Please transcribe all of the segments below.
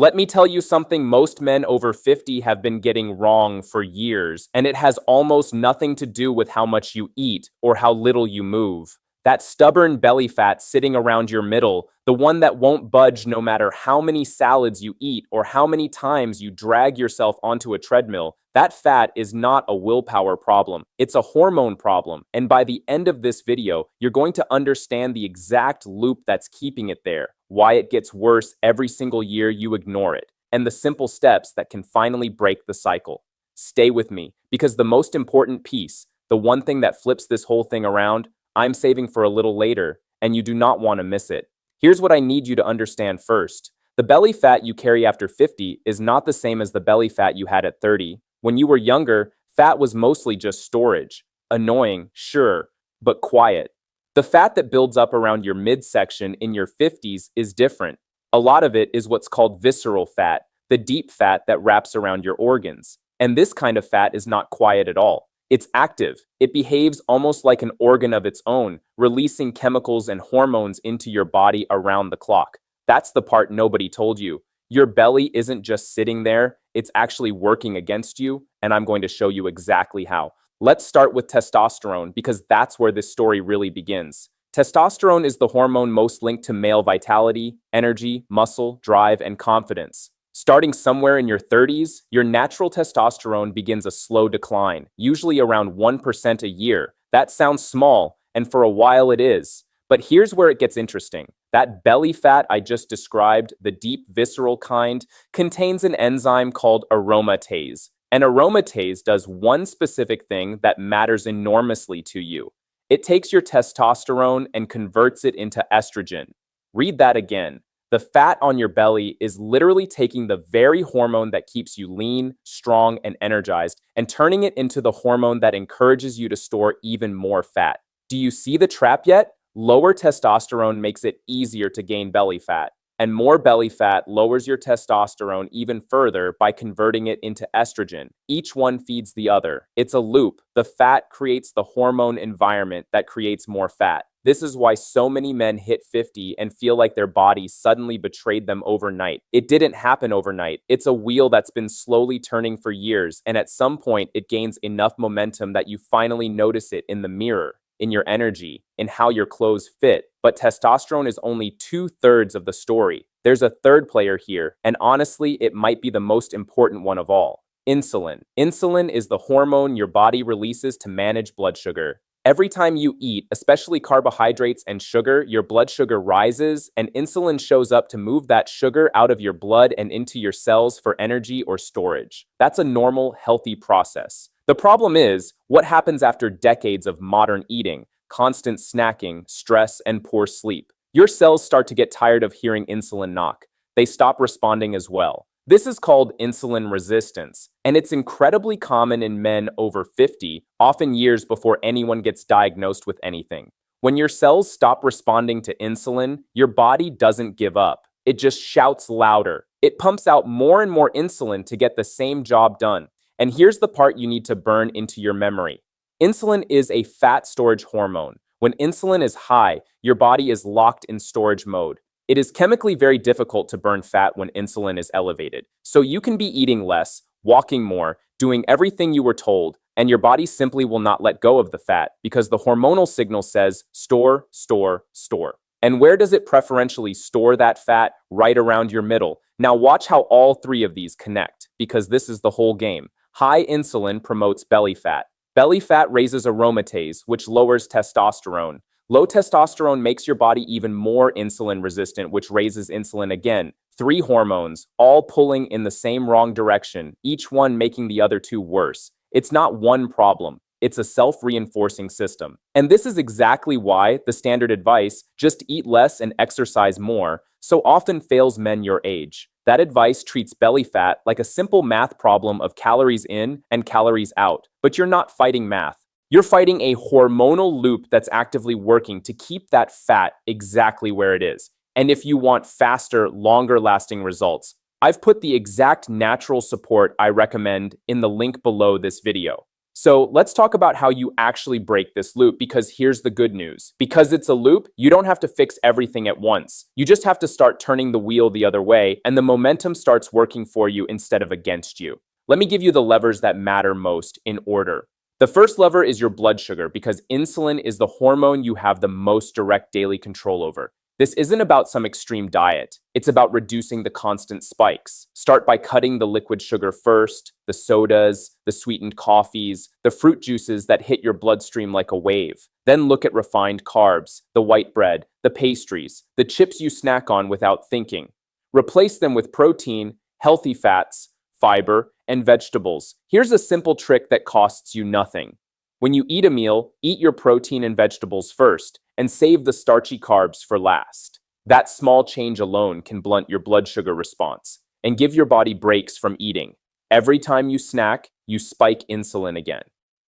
Let me tell you something most men over 50 have been getting wrong for years, and it has almost nothing to do with how much you eat or how little you move. That stubborn belly fat sitting around your middle, the one that won't budge no matter how many salads you eat or how many times you drag yourself onto a treadmill, that fat is not a willpower problem. It's a hormone problem. And by the end of this video, you're going to understand the exact loop that's keeping it there, why it gets worse every single year you ignore it, and the simple steps that can finally break the cycle. Stay with me, because the most important piece, the one thing that flips this whole thing around, I'm saving for a little later, and you do not want to miss it. Here's what I need you to understand first. The belly fat you carry after 50 is not the same as the belly fat you had at 30. When you were younger, fat was mostly just storage. Annoying, sure, but quiet. The fat that builds up around your midsection in your 50s is different. A lot of it is what's called visceral fat, the deep fat that wraps around your organs. And this kind of fat is not quiet at all. It's active. It behaves almost like an organ of its own, releasing chemicals and hormones into your body around the clock. That's the part nobody told you. Your belly isn't just sitting there, it's actually working against you, and I'm going to show you exactly how. Let's start with testosterone, because that's where this story really begins. Testosterone is the hormone most linked to male vitality, energy, muscle, drive, and confidence. Starting somewhere in your 30s, your natural testosterone begins a slow decline, usually around 1% a year. That sounds small, and for a while it is. But here's where it gets interesting. That belly fat I just described, the deep visceral kind, contains an enzyme called aromatase. And aromatase does one specific thing that matters enormously to you. It takes your testosterone and converts it into estrogen. Read that again. The fat on your belly is literally taking the very hormone that keeps you lean, strong, and energized, and turning it into the hormone that encourages you to store even more fat. Do you see the trap yet? Lower testosterone makes it easier to gain belly fat, and more belly fat lowers your testosterone even further by converting it into estrogen. Each one feeds the other. It's a loop. The fat creates the hormone environment that creates more fat. This is why so many men hit 50 and feel like their bodies suddenly betrayed them overnight. It didn't happen overnight. It's a wheel that's been slowly turning for years, and at some point it gains enough momentum that you finally notice it in the mirror, in your energy, in how your clothes fit. But testosterone is only 2/3 of the story. There's a third player here, and honestly, it might be the most important one of all. Insulin. Insulin is the hormone your body releases to manage blood sugar. Every time you eat, especially carbohydrates and sugar, your blood sugar rises, and insulin shows up to move that sugar out of your blood and into your cells for energy or storage. That's a normal, healthy process. The problem is, what happens after decades of modern eating, constant snacking, stress, and poor sleep? Your cells start to get tired of hearing insulin knock. They stop responding as well. This is called insulin resistance, and it's incredibly common in men over 50, often years before anyone gets diagnosed with anything. When your cells stop responding to insulin, your body doesn't give up. It just shouts louder. It pumps out more and more insulin to get the same job done. And here's the part you need to burn into your memory. Insulin is a fat storage hormone. When insulin is high, your body is locked in storage mode. It is chemically very difficult to burn fat when insulin is elevated. So you can be eating less, walking more, doing everything you were told, and your body simply will not let go of the fat because the hormonal signal says store, store, store. And where does it preferentially store that fat? Right around your middle. Now watch how all three of these connect, because this is the whole game. High insulin promotes belly fat. Belly fat raises aromatase, which lowers testosterone. Low testosterone makes your body even more insulin resistant, which raises insulin again. 3 hormones, all pulling in the same wrong direction, each one making the other two worse. It's not one problem. It's a self-reinforcing system. And this is exactly why the standard advice, just eat less and exercise more, so often fails men your age. That advice treats belly fat like a simple math problem of calories in and calories out. But you're not fighting math. You're fighting a hormonal loop that's actively working to keep that fat exactly where it is. And if you want faster, longer-lasting results, I've put the exact natural support I recommend in the link below this video. So let's talk about how you actually break this loop, because here's the good news. Because it's a loop, you don't have to fix everything at once. You just have to start turning the wheel the other way, and the momentum starts working for you instead of against you. Let me give you the levers that matter most in order. The first lever is your blood sugar, because insulin is the hormone you have the most direct daily control over. This isn't about some extreme diet. It's about reducing the constant spikes. Start by cutting the liquid sugar first, the sodas, the sweetened coffees, the fruit juices that hit your bloodstream like a wave. Then look at refined carbs, the white bread, the pastries, the chips you snack on without thinking. Replace them with protein, healthy fats, fiber, and vegetables. Here's a simple trick that costs you nothing. When you eat a meal, eat your protein and vegetables first, and save the starchy carbs for last. That small change alone can blunt your blood sugar response and give your body breaks from eating. Every time you snack, you spike insulin again.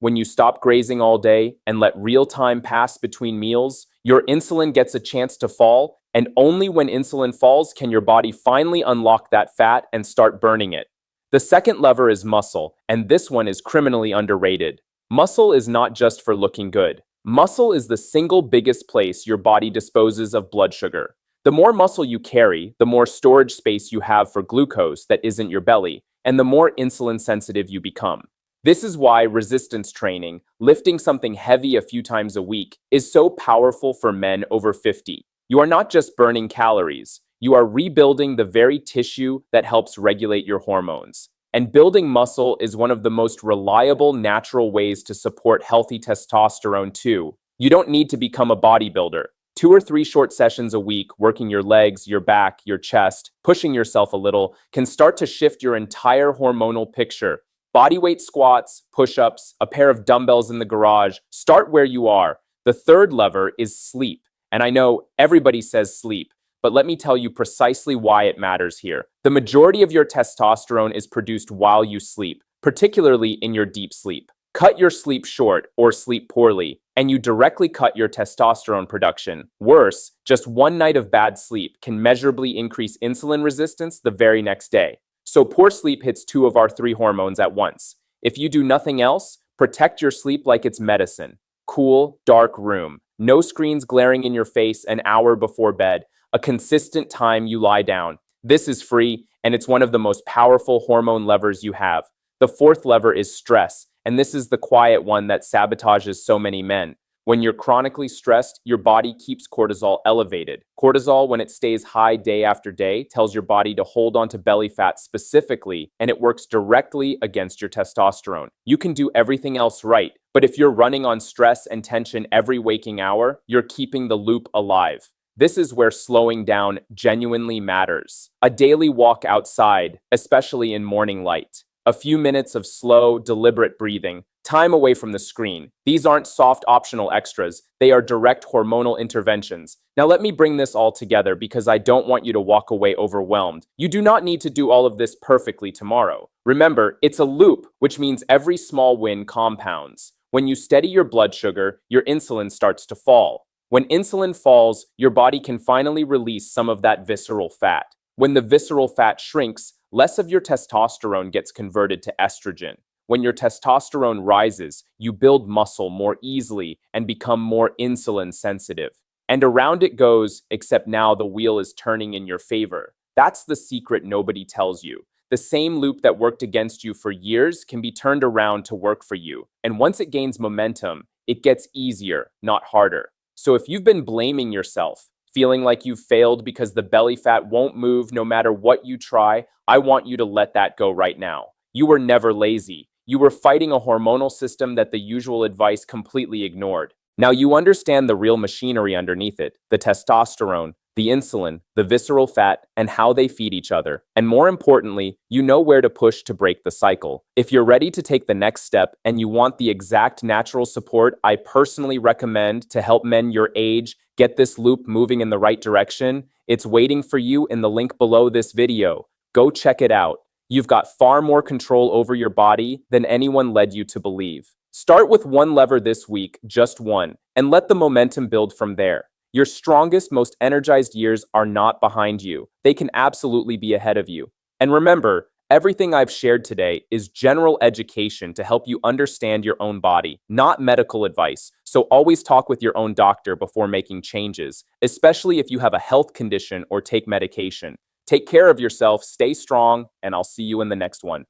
When you stop grazing all day and let real time pass between meals, your insulin gets a chance to fall, and only when insulin falls can your body finally unlock that fat and start burning it. The second lever is muscle, and this one is criminally underrated. Muscle is not just for looking good. Muscle is the single biggest place your body disposes of blood sugar. The more muscle you carry, the more storage space you have for glucose that isn't your belly, and the more insulin sensitive you become. This is why resistance training, lifting something heavy a few times a week, is so powerful for men over 50. You are not just burning calories, you are rebuilding the very tissue that helps regulate your hormones. And building muscle is one of the most reliable natural ways to support healthy testosterone too. You don't need to become a bodybuilder. 2 or 3 short sessions a week, working your legs, your back, your chest, pushing yourself a little, can start to shift your entire hormonal picture. Bodyweight squats, push-ups, a pair of dumbbells in the garage. Start where you are. The third lever is sleep. And I know everybody says sleep, but let me tell you precisely why it matters here. The majority of your testosterone is produced while you sleep, particularly in your deep sleep. Cut your sleep short or sleep poorly, and you directly cut your testosterone production. Worse, just one night of bad sleep can measurably increase insulin resistance the very next day. So poor sleep hits 2 of our 3 hormones at once. If you do nothing else, protect your sleep like it's medicine. Cool, dark room. No screens glaring in your face an hour before bed. A consistent time you lie down. This is free, and it's one of the most powerful hormone levers you have. The fourth lever is stress, and this is the quiet one that sabotages so many men. When you're chronically stressed, your body keeps cortisol elevated. Cortisol, when it stays high day after day, tells your body to hold on to belly fat specifically, and it works directly against your testosterone. You can do everything else right, but if you're running on stress and tension every waking hour, you're keeping the loop alive. This is where slowing down genuinely matters. A daily walk outside, especially in morning light. A few minutes of slow, deliberate breathing. Time away from the screen. These aren't soft optional extras. They are direct hormonal interventions. Now let me bring this all together because I don't want you to walk away overwhelmed. You do not need to do all of this perfectly tomorrow. Remember, it's a loop, which means every small win compounds. When you steady your blood sugar, your insulin starts to fall. When insulin falls, your body can finally release some of that visceral fat. When the visceral fat shrinks, less of your testosterone gets converted to estrogen. When your testosterone rises, you build muscle more easily and become more insulin sensitive. And around it goes, except now the wheel is turning in your favor. That's the secret nobody tells you. The same loop that worked against you for years can be turned around to work for you. And once it gains momentum, it gets easier, not harder. So if you've been blaming yourself, feeling like you've failed because the belly fat won't move no matter what you try, I want you to let that go right now. You were never lazy. You were fighting a hormonal system that the usual advice completely ignored. Now you understand the real machinery underneath it, the testosterone, the insulin, the visceral fat, and how they feed each other. And more importantly, you know where to push to break the cycle. If you're ready to take the next step and you want the exact natural support I personally recommend to help men your age get this loop moving in the right direction, it's waiting for you in the link below this video. Go check it out. You've got far more control over your body than anyone led you to believe. Start with one lever this week, just one, and let the momentum build from there. Your strongest, most energized years are not behind you. They can absolutely be ahead of you. And remember, Everything I've shared today is general education to help you understand your own body, not medical advice. So always talk with your own doctor before making changes, especially if you have a health condition or take medication. Take care of yourself, stay strong, and I'll see you in the next one.